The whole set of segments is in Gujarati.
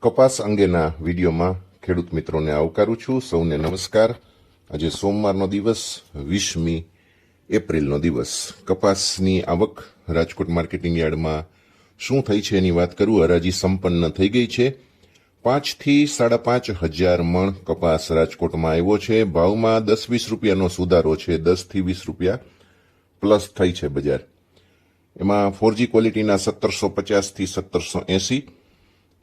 કપાસ અંગેના વિડીયોમાં ખેડૂત મિત્રોને આવકારું છું. સૌને નમસ્કાર. આજે સોમવારનો દિવસ, 20મી એપ્રિલનો દિવસ. કપાસની આવક રાજકોટ માર્કેટિંગ યાર્ડમાં શું થઈ છે એની વાત કરું. હરાજી સંપન્ન થઈ ગઈ છે. 5 થી 5.5 હજાર મણ કપાસ રાજકોટમાં આવ્યો છે. ભાવમાં 10-20 રૂપિયાનો સુધારો છે. 10 થી 20 રૂપિયા પ્લસ થઈ છે બજાર. એમાં 4G ક્વોલિટીના 1750 થી 1780,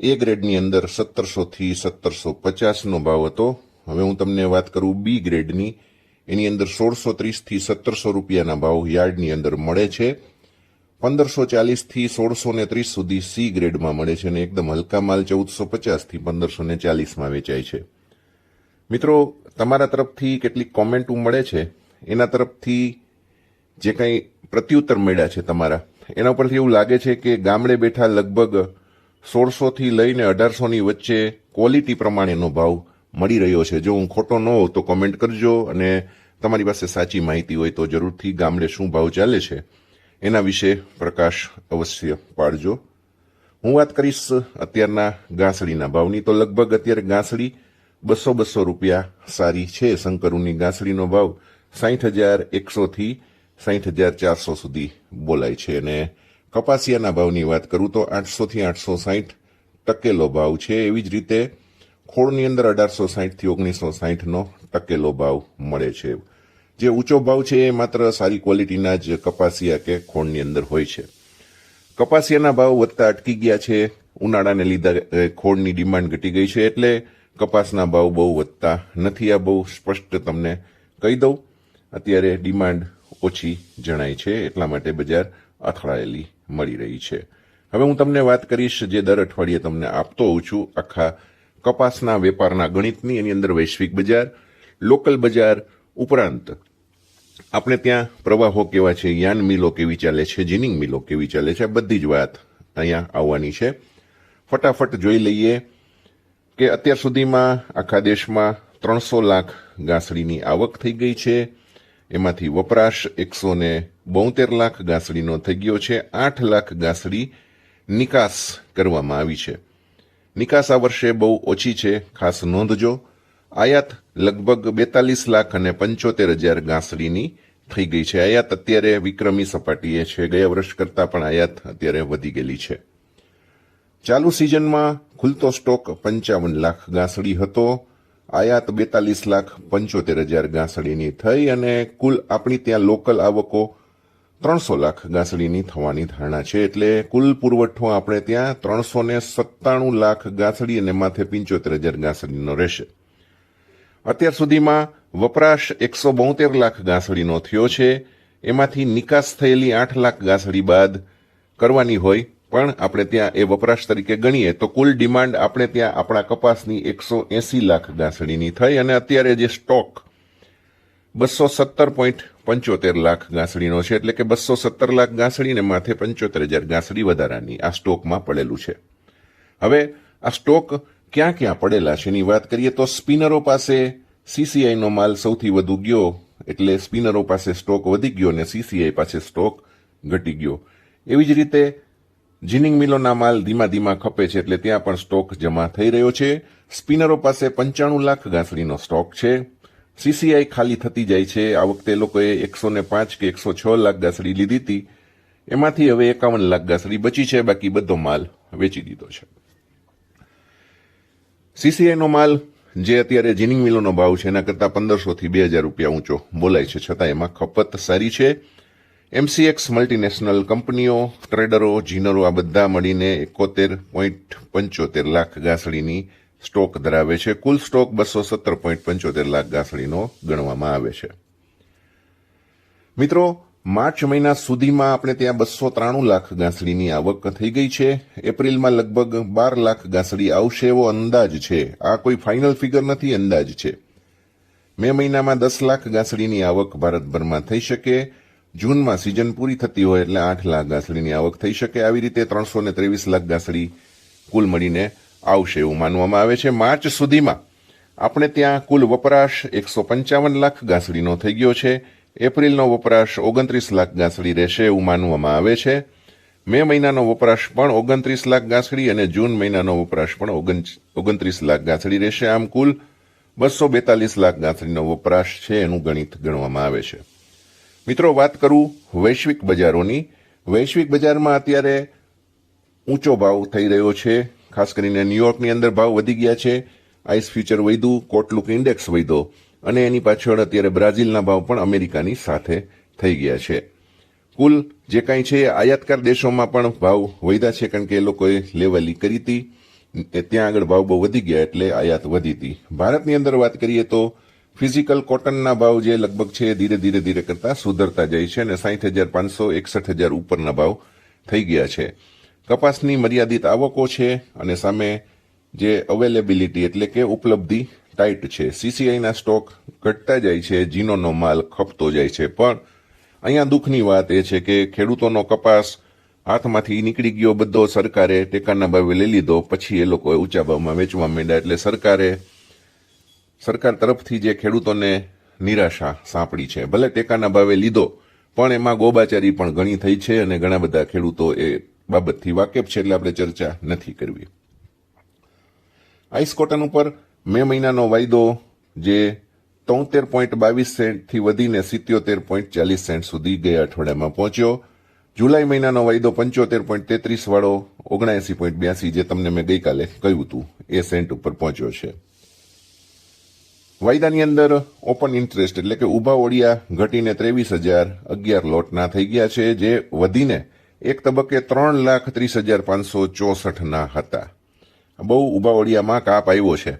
એ ગ્રેડની અંદર 1700 થી 1750નો ભાવ હતો. હવે હું તમને વાત કરું બી ગ્રેડની. એની અંદર 1630 થી 1700 રૂપિયાના ભાવ યાર્ડની અંદર મળે છે. 1540 થી 1630 સુધી સી ગ્રેડમાં મળે છે અને એકદમ હલકા માલ 1450 થી 1540માં વેચાય છે. મિત્રો, તમારા તરફથી કેટલીક કોમેન્ટો મળે છે, એના તરફથી જે કંઈ પ્રત્યુત્તર મળ્યા છે તમારા, એના ઉપરથી એવું લાગે છે કે ગામડે બેઠા લગભગ 1600 થી લઈને 1800ની વચ્ચે ક્વોલિટી પ્રમાણેનો ભાવ મળી રહ્યો છે. જો હું ખોટો ન હોઉં તો કોમેન્ટ કરજો, અને તમારી પાસે સાચી માહિતી હોય તો જરૂરથી ગામડે શું ભાવ ચાલે છે એના વિશે પ્રકાશ અવશ્ય પાડજો. હું વાત કરીશ અત્યારના ગાંસડીના ભાવની. તો લગભગ અત્યારે ગાંસડી 200 રૂપિયા સારી છે. શંકરુની ગાંસડીનો ભાવ 60,100 થી 60,400 સુધી બોલાય છે. અને કપાસિયાના ભાવની વાત કરું તો 800 થી 860 ટકેલો ભાવ છે. એવી જ રીતે ખોળની અંદર 1860 થી 1960નો ટકેલો ભાવ મળે છે. જે ઊંચો ભાવ છે એ માત્ર સારી ક્વોલિટીના જ કપાસિયા કે ખોળની અંદર હોય છે. કપાસિયાના ભાવ વધતા અટકી ગયા છે. ઉનાળાને લીધે ખોળની ડિમાન્ડ ઘટી ગઈ છે, એટલે કપાસના ભાવ બહુ વધતા નથી. આ બહુ સ્પષ્ટ તમને કહી દઉં. અત્યારે ડિમાન્ડ ઓછી જણાય છે, એટલા માટે બજાર અથડાયેલી મળી રહી છે. હવે હું તમને વાત કરીશ જે દર અઠવાડિયે તમને આપતો હોઉં છું, આખા કપાસના વેપારના ગણિતની. એની અંદર વૈશ્વિક બજાર, લોકલ બજાર ઉપરાંત આપણે ત્યાં પ્રવાહો કેવા છે, યાન મિલો કેવી ચાલે છે, જીનિંગ મિલો કેવી ચાલે છે, બધી જ વાત અહીંયા આવવાની છે. ફટાફટ જોઈ લઈએ કે અત્યાર સુધીમાં આખા દેશમાં 300 લાખ ગાંસડીની આવક થઈ ગઈ છે. એમાંથી વપરાશ 172 લાખ ગાંસડીનો થઈ ગયો છે. 8 લાખ ગાંસડી નિકાસ કરવામાં આવી છે. નિકાસ આ વર્ષે બહુ ઓછી છે, ખાસ નોંધજો. આયાત લગભગ 42 લાખ અને 75,000 ગાંસડીની થઈ ગઈ છે. આયાત અત્યારે વિક્રમી સપાટીએ છે. ગયા વર્ષ કરતાં પણ આયાત અત્યારે વધી ગયેલી છે. ચાલુ સિઝનમાં ખુલતો સ્ટોક 55 લાખ ગાંસડી હતો. આયાત 42 લાખ 75,000 ગાંસડીની થઈ, અને કુલ આપણી ત્યાં લોકલ આવકો 300 લાખ ગાંસડીની થવાની ધારણા છે. એટલે કુલ પુરવઠો આપણે ત્યાં 397 લાખ ગાંસડી અને માથે 75,000 ગાંસડીનો રહેશે. અત્યાર સુધીમાં વપરાશ 172 લાખ ગાંસડીનો થયો છે. એમાંથી નિકાસ થયેલી 8 લાખ ગાંસડી બાદ કરવાની હોય, પણ આપણે ત્યાં એ વપરાશ તરીકે ગણીએ તો કુલ ડિમાન્ડ આપણે ત્યાં આપણા કપાસની 180 લાખ ગાંસડીની થઈ, અને અત્યારે જે સ્ટોક 217.75 લાખ ગાંસડીનો છે. એટલે કે 217 લાખ ગાંસડીને માથે 75,000 ગાંસડી વધારાની આ સ્ટોકમાં પડેલું છે. હવે આ સ્ટોક ક્યાં ક્યાં પડેલા છે એની વાત કરીએ તો સ્પિનરો પાસે સીસીઆઈનો માલ સૌથી વધુ ગયો, એટલે સ્પિનરો પાસે સ્ટોક વધી ગયો અને સીસીઆઈ પાસે સ્ટોક ઘટી ગયો. એવી જ રીતે જીનિંગ મિલોના માલ ધીમા ધીમા ખપે છે, એટલે ત્યાં પણ સ્ટોક જમા થઈ રહ્યો છે. સ્પિનરો પાસે 95 લાખ ગાંસડીનો સ્ટોક છે. સીસીઆઈ ખાલી થતી જાય છે. આ વખતે લોકોએ 105 કે 106 લાખ ગાંસડી લીધી હતી. એમાંથી હવે 51 લાખ ગાંસડી બચી છે. બાકી બધો માલ વેચી દીધો છે. સીસીઆઈનો માલ જે અત્યારે જીનિંગ મિલોનો ભાવ છે એના કરતાં 1500 થી 2000 રૂપિયા ઊંચો બોલાય છે, છતાં એમાં ખપત સારી છે. એમસીએક્સ મલ્ટીનેશનલ કંપનીઓ, ટ્રેડરો, જીનરો આ બધા મળીને 71.75 લાખ ગાંસડીની સ્ટોક ધરાવે છે. કુલ સ્ટોક 217.75 લાખ ગાંસડીનો ગણવામાં આવે છે. મિત્રો, માર્ચ મહિના સુધીમાં આપણે ત્યાં 293 લાખ ગાંસડીની આવક થઈ ગઈ છે. એપ્રિલમાં લગભગ 12 લાખ ગાંસડી આવશે એવો અંદાજ છે. આ કોઈ ફાઇનલ ફિગર નથી, અંદાજ છે. મે મહિનામાં 10 લાખ ગાંસડીની આવક ભારતભરમાં થઈ શકે. જૂનમાં સિઝન પૂરી થતી હોય એટલે 8 લાખ ગાંસડીની આવક થઈ શકે. આવી રીતે 323 લાખ ગાંસડી કુલ મળીને આવશે એવું માનવામાં આવે છે. માર્ચ સુધીમાં આપણે ત્યાં કુલ વપરાશ 155 લાખ ગાંસડીનો થઈ ગયો છે. એપ્રિલનો વપરાશ 29 લાખ ગાંસડી રહેશે એવું માનવામાં આવે છે. મે મહિનાનો વપરાશ પણ 29 લાખ ગાંસડી અને જૂન મહિનાનો વપરાશ પણ 29 લાખ ગાંસડી રહેશે. આમ કુલ 242 લાખ ગાંસડીનો વપરાશ છે એનું ગણિત ગણવામાં આવે છે. મિત્રો, વાત કરું વૈશ્વિક બજારોની. વૈશ્વિક બજારમાં અત્યારે ઊંચો ભાવ થઈ રહ્યો છે. ખાસ કરીને ન્યુયોર્કની અંદર ભાવ વધી ગયા છે. આઈસ ફ્યુચર વધ્યું, કોટલુક ઇન્ડેક્સ વધ્યો અને એની પાછળ અત્યારે બ્રાઝિલના ભાવ પણ અમેરિકાની સાથે થઈ ગયા છે. કુલ જે કાંઈ છે આયાતકાર દેશોમાં પણ ભાવ વધ્યા છે, કારણ કે એ લોકોએ લેવલી કરી હતી, ત્યાં આગળ ભાવ બહુ વધી ગયા એટલે આયાત વધી હતી. ભારતની અંદર વાત કરીએ તો ફિઝિકલ કોટનના ભાવ જે લગભગ છે ધીરે કરતા સુધરતા જાય છે અને 60,500 61,000 ઉપરના ભાવ થઈ ગયા છે. કપાસની મર્યાદિત આવકો છે અને સામે જે અવેલેબિલિટી એટલે કે ઉપલબ્ધિ ટાઈટ છે. સીસીઆઈના સ્ટોક ઘટતા જાય છે, જીનોનો માલ ખપતો જાય છે. પણ અહીંયા દુઃખની વાત એ છે કે ખેડૂતોનો કપાસ હાથમાંથી નીકળી ગયો બધો, સરકારે ટેકાના ભાવે લઈ લીધો, પછી એ લોકોએ ઊંચા ભાવમાં વેચવા માંડ્યા. એટલે સરકાર તરફથી જે ખેડૂતોને નિરાશા સાંપડી છે. ભલે ટેકાના ભાવે લીધો પણ એમાં ગોબાચારી પણ ઘણી થઈ છે અને ઘણા બધા ખેડૂતો એ બાબતથી વાકેફ છે, એટલે આપણે ચર્ચા નથી કરવી. આઈસ કોટન ઉપર મે મહિનાનો વાયદો જે 73.22 સેન્ટથી વધીને 77.40 સેન્ટ સુધી ગયા અઠવાડિયામાં પહોંચ્યો. જુલાઈ મહિનાનો વાયદો 75.33 વાળો 79.82 જે તમને મેં ગઈકાલે કહ્યું હતું એ સેન્ટ ઉપર પહોંચ્યો છે. વાયદાની અંદર ઓપન ઇન્ટરેસ્ટ એટલે કે ઉભા ઓડિયા ઘટીને 23,011 લોટના થઈ ગયા છે, જે વધીને એક તબક્કે 3,30,564 હતા. બહુ ઉભા ઓડિયામાં કાપ આવ્યો છે.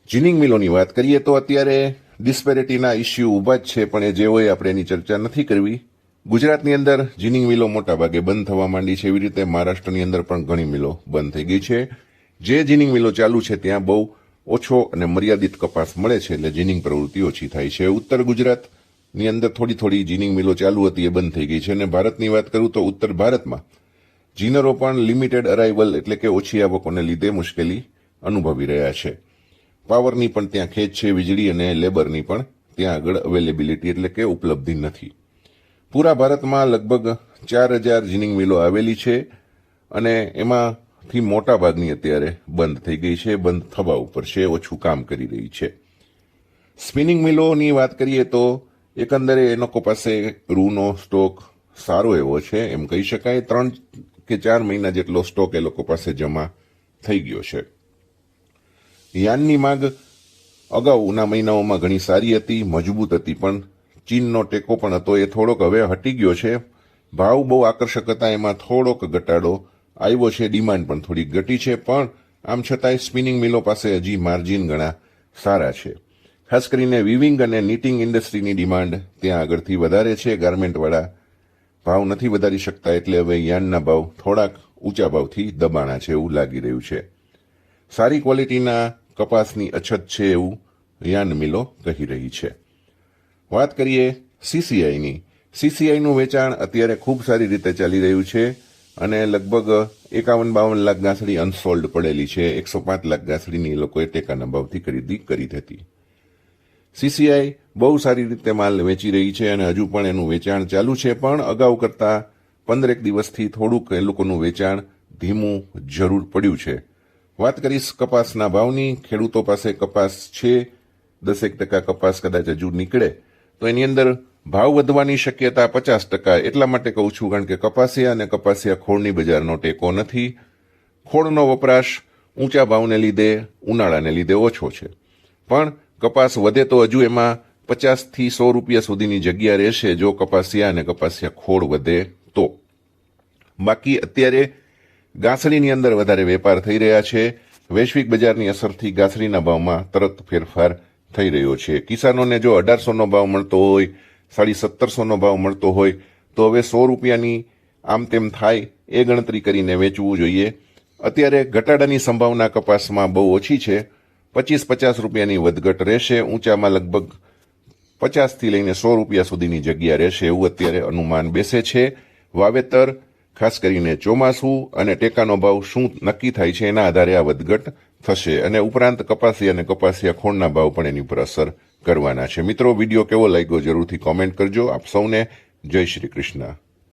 જીનિંગ મિલોની વાત કરીએ તો અત્યારે ડિસ્પેરિટીના ઇસ્યુ ઊભા જ છે, પણ એ જે હોય આપણે એની ચર્ચા નથી કરવી. ગુજરાતની અંદર જીનિંગ મિલો મોટાભાગે બંધ થવા માંડી છે. એવી રીતે મહારાષ્ટ્રની અંદર પણ ઘણી મિલો બંધ થઈ ગઈ છે. જે જીનિંગ મિલો ચાલુ છે ત્યાં બહુ ઓછો અને મર્યાદિત કપાસ મળે છે, એટલે જીનિંગ પ્રવૃત્તિ ઓછી થાય છે. ઉત્તર ગુજરાતની અંદર થોડી જીનિંગ મિલો ચાલુ હતી, એ બંધ થઈ ગઈ છે. અને ભારતની વાત કરું તો ઉત્તર ભારતમાં જીનરો પણ લિમિટેડ અરાઇવલ એટલે કે ઓછી આવકોને લીધે મુશ્કેલી અનુભવી રહ્યા છે. પાવરની પણ ત્યાં ખેંચ છે, વીજળી અને લેબરની પણ ત્યાં આગળ અવેલેબિલિટી એટલે કે ઉપલબ્ધિ નથી. પૂરા ભારતમાં લગભગ 4,000 જીનિંગ મિલો આવેલી છે અને એમાંથી મોટા ભાગની અત્યારે બંધ થઈ ગઈ છે, બંધ થવા ઉપર છે, ઓછું કામ કરી રહી છે. સ્પિનિંગ મિલોની વાત કરીએ તો એકંદરે એ લોકો પાસે રૂનો સ્ટોક સારો એવો છે એમ કહી શકાય. 3 કે 4 મહિના જેટલો સ્ટોક એ લોકો પાસે જમા થઈ ગયો છે. યાનની માંગ અગાઉના મહિનાઓમાં ઘણી સારી હતી, મજબૂત હતી, પણ ચીનનો ટેકો પણ હતો, એ થોડોક હવે હટી ગયો છે. ભાવ બહુ આકર્ષક હતા, એમાં થોડોક ઘટાડો આવ્યો છે. ડિમાન્ડ પણ થોડી ઘટી છે, પણ આમ છતાંય સ્પિનિંગ મિલો પાસે હજી માર્જિન ઘણા સારા છે. ખાસ કરીને વિવિંગ અને નીટિંગ ઇન્ડસ્ટ્રીની ડિમાન્ડ ત્યાં આગળથી વધારે છે. ગાર્મેન્ટવાળા ભાવ નથી વધારી શકતા, એટલે હવે યાનના ભાવ થોડાક ઊંચા ભાવથી દબાણા છે એવું લાગી રહ્યું છે. સારી ક્વોલિટીના કપાસની અછત છે એવું યાન મિલો કહી રહી છે. વાત કરીએ સીસીઆઈની. સીસીઆઈનું વેચાણ અત્યારે ખૂબ સારી રીતે ચાલી રહ્યું છે અને લગભગ 51-52 લાખ ગાંસડી અનસોલ્ડ પડેલી છે. 105 લાખ ગાંસડીની એ લોકોએ ટેકાના ભાવથી ખરીદી કરી હતી. સીસીઆઈ બહુ સારી રીતે માલ વેચી રહી છે અને હજુ પણ એનું વેચાણ ચાલુ છે, પણ અગાઉ કરતાં 15 દિવસથી થોડુંક એ લોકોનું વેચાણ ધીમું જરૂર પડ્યું છે. વાત કરીશ કપાસના ભાવની. ખેડૂતો પાસે કપાસ છે, 10% કપાસ કદાચ હજુ નીકળે તો એની અંદર ભાવ વધવાની શક્યતા 50%. એટલા માટે કહું છું કારણ કે કપાસિયા અને કપાસિયા ખોળની બજારનો ટેકો નથી. ખોળનો વપરાશ ઊંચા ભાવને લીધે, ઉનાળાને લીધે ઓછો છે, પણ કપાસ વધે તો હજુ એમાં 50 થી 100 રૂપિયા સુધીની જગ્યા રહેશે જો કપાસિયા અને કપાસિયા ખોળ વધે તો. બાકી અત્યારે ગાંસડીની અંદર વધારે વેપાર થઈ રહ્યા છે. વૈશ્વિક બજારની અસરથી ગાંસડીના ભાવમાં તરત ફેરફાર થઈ રહ્યો છે. કિસાનોને જો 1800નો ભાવ મળતો હોય, 1750નો ભાવ મળતો હોય તો હવે 100 રૂપિયાની આમ તેમ થાય એ ગણતરી કરીને વેચવું જોઈએ. અત્યારે ઘટાડાની સંભાવના કપાસમાં બહુ ઓછી છે. 25-50 રૂપિયાની વધઘટ રહેશે. ઊંચામાં લગભગ 50 થી લઈને 100 રૂપિયા સુધીની જગ્યા રહેશે એવું અત્યારે અનુમાન બેસે છે. વાવેતર, ખાસ કરીને ચોમાસું અને ટેકાનો ભાવ શું નક્કી થાય છે એના આધારે આ વધઘટ થશે અને ઉપરાંત કપાસી અને કપાસિયા ખોળના ભાવ પણ એની પર અસર કરવાના છે. મિત્રો, વિડીયો કેવો લાગ્યો જરૂરથી કોમેન્ટ કરજો. આપ સૌને જય શ્રી કૃષ્ણ.